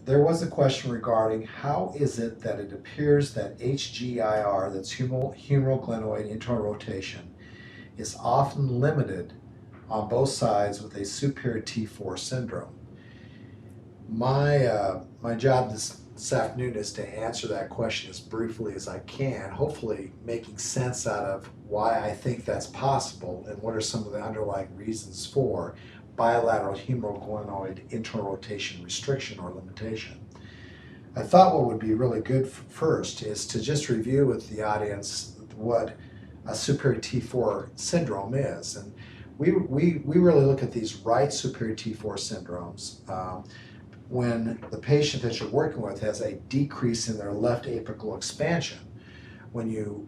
there was a question regarding how is it that it appears that HGIR, that's humeral glenoid internal rotation, is often limited on both sides with a superior T4 syndrome. My job this afternoon is to answer that question as briefly as I can, hopefully making sense out of why I think that's possible and what are some of the underlying reasons for bilateral humeral glenoid internal rotation restriction or limitation. I thought what would be really good first is to just review with the audience what a superior T4 syndrome is. And we really look at these right superior T4 syndromes when the patient that you're working with has a decrease in their left apical expansion. When you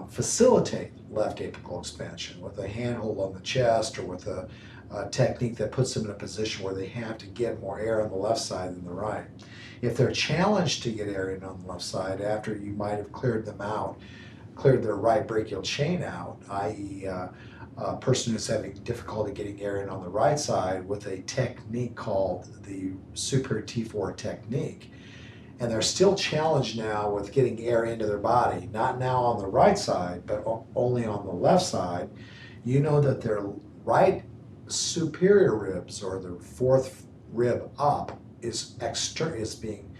facilitate left apical expansion with a handhold on the chest or with a technique that puts them in a position where they have to get more air on the left side than the right. If they're challenged to get air in on the left side after you might have cleared them out, cleared their right brachial chain out, i.e. A person who's having difficulty getting air in on the right side with a technique called the Superior T4 technique, and they're still challenged now with getting air into their body, not now on the right side, but only on the left side, you know that their right superior ribs, or the fourth rib up, is being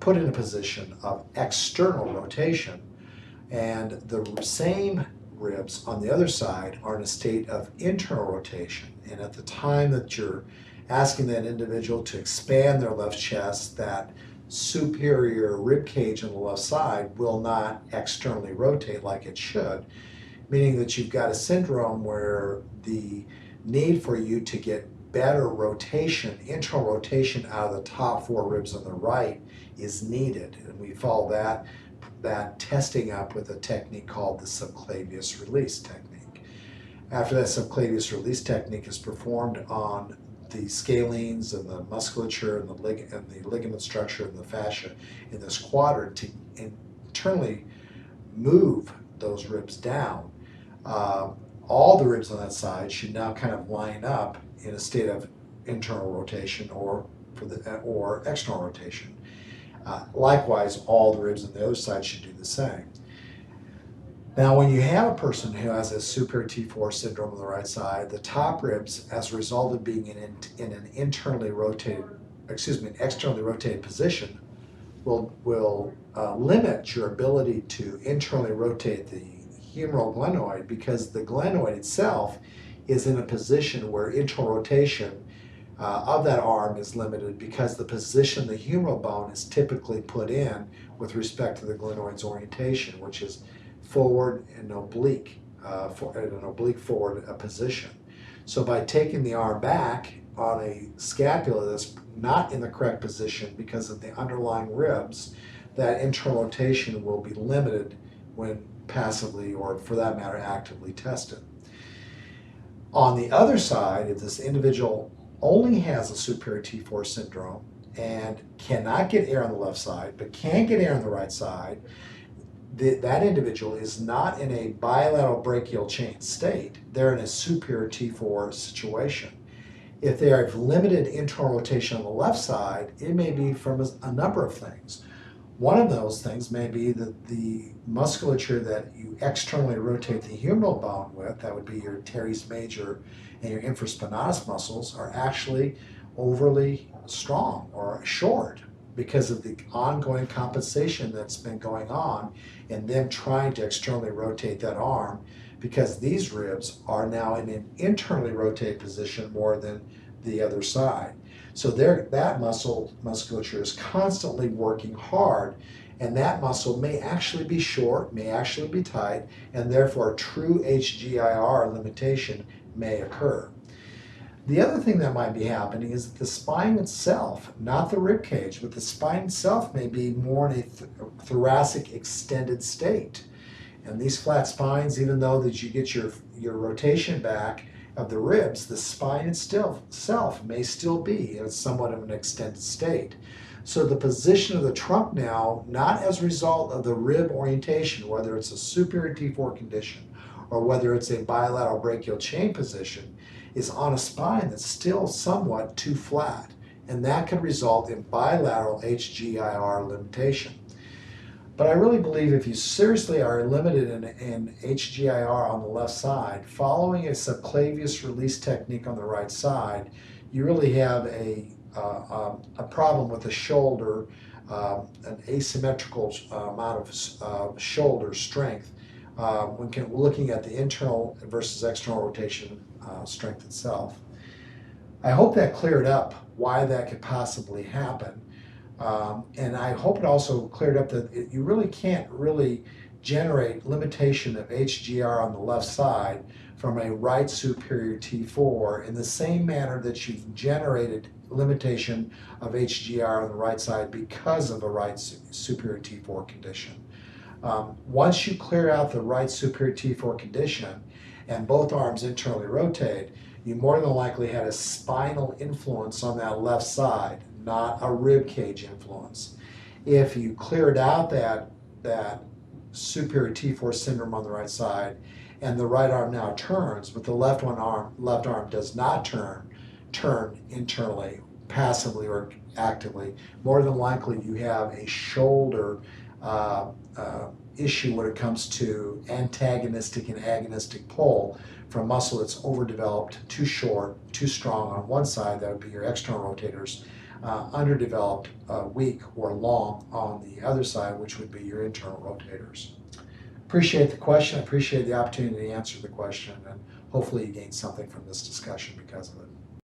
put in a position of external rotation, and the same ribs on the other side are in a state of internal rotation. And at the time that you're asking that individual to expand their left chest, that superior rib cage on the left side will not externally rotate like it should, meaning that you've got a syndrome where the need for you to get better rotation, internal rotation out of the top four ribs on the right is needed. And we follow that testing up with a technique called the subclavius release technique. After that subclavius release technique is performed on the scalenes and the musculature and the ligament structure and the fascia in this quadrant to internally move those ribs down, all the ribs on that side should now kind of line up in a state of internal rotation or external rotation. Likewise, all the ribs on the other side should do the same. Now, when you have a person who has a superior T4 syndrome on the right side, the top ribs, as a result of being in an externally rotated position, will limit your ability to internally rotate the humeral glenoid, because the glenoid itself is in a position where internal rotation of that arm is limited, because the position the humeral bone is typically put in with respect to the glenoid's orientation, which is forward and oblique, an oblique forward position. So by taking the arm back on a scapula that's not in the correct position because of the underlying ribs, that internal rotation will be limited when passively, or for that matter actively, tested. On the other side, if this individual only has a superior T4 syndrome and cannot get air on the left side but can get air on the right side, that individual is not in a bilateral brachial chain state. They're in a superior T4 situation. If they have limited internal rotation on the left side, it may be from a number of things. One of those things may be that the musculature that you externally rotate the humeral bone with, that would be your teres major and your infraspinatus muscles, are actually overly strong or short because of the ongoing compensation that's been going on and them trying to externally rotate that arm, because these ribs are now in an internally rotated position more than the other side. So that musculature is constantly working hard, and that muscle may actually be short, may actually be tight, and therefore true HGIR limitation may occur. The other thing that might be happening is that the spine itself, not the rib cage, but the spine itself may be more in a thoracic extended state. And these flat spines, even though that you get your rotation back of the ribs, the spine itself may still be in somewhat of an extended state. So the position of the trunk now, not as a result of the rib orientation, whether it's a superior T4 condition or whether it's a bilateral brachial chain position, is on a spine that's still somewhat too flat. and that could result in bilateral HGIR limitation. But I really believe if you seriously are limited in HGIR on the left side, following a subclavius release technique on the right side, you really have a problem with the shoulder, an asymmetrical amount of shoulder strength when looking at the internal versus external rotation strength itself. I hope that cleared up why that could possibly happen. And I hope it also cleared up that you really can't really generate limitation of HGR on the left side from a right superior T4 in the same manner that you've generated limitation of HGR on the right side because of a right superior T4 condition. Once you clear out the right superior T4 condition and both arms internally rotate, you more than likely had a spinal influence on that left side, not a rib cage influence. If you cleared out that superior T4 syndrome on the right side and the right arm now turns, but the left arm does not turn internally, passively or actively, more than likely you have a shoulder issue when it comes to antagonistic and agonistic pull from muscle that's overdeveloped, too short, too strong on one side, that would be your external rotators, underdeveloped, weak, or long on the other side, which would be your internal rotators. Appreciate the question, appreciate the opportunity to answer the question, and hopefully you gained something from this discussion because of it.